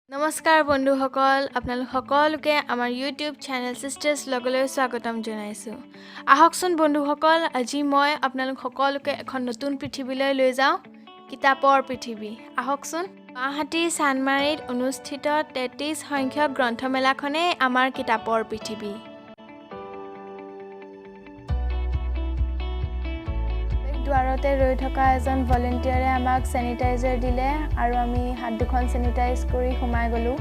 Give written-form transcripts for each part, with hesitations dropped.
নমস্কাৰ বন্ধুসকল আপোনালোক সকলোকে আমাৰ ইউটিউব চেনেল সিষ্টাৰ্ছ লগলৈ স্বাগতম জনাইছো আহকচোন বন্ধুসকল আজি মই আপোনালোক সকলোকে এখন নতুন পৃথিৱীলৈ লৈ যাওঁ কিতাপৰ পৃথিৱী আহকচোন গুৱাহাটী চানমাৰীত অনুষ্ঠিত 33 সংখ্যক গ্ৰন্থমেলাখনে আমাৰ কিতাপৰ পৃথিৱী দুৱাৰতে ৰৈ থকা এজন ভলেণ্টিয়াৰে আমাক স্যানিটাইজাৰ দিলে আৰু আমি হাত দুখন স্যানিটাইজ কৰি সোমাই গলো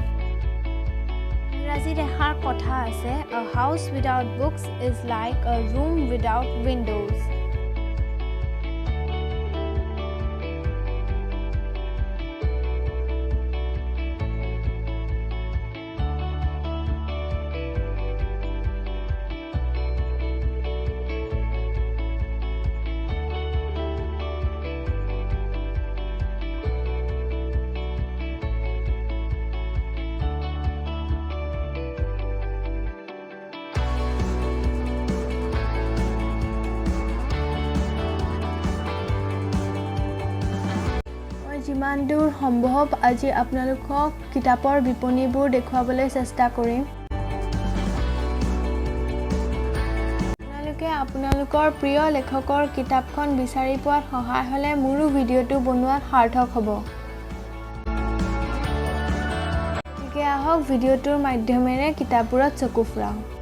ইংৰাজীত এষাৰ কথা আছে a house without books is like a room without windows যিমান দূৰ সম্ভৱ আজি আপোনালোকক কিতাপৰ বিপণীবোৰ দেখুৱাবলৈ চেষ্টা কৰিম আপোনালোকে আপোনালোকৰ প্ৰিয় লেখকৰ কিতাপখন বিচাৰি পোৱাত সহায় হ'লে মোৰো ভিডিঅ'টো বনোৱাত সাৰ্থক হ'ব গতিকে আহক ভিডিঅ'টোৰ মাধ্যমেৰে কিতাপবোৰত চকু ফুৰাওঁ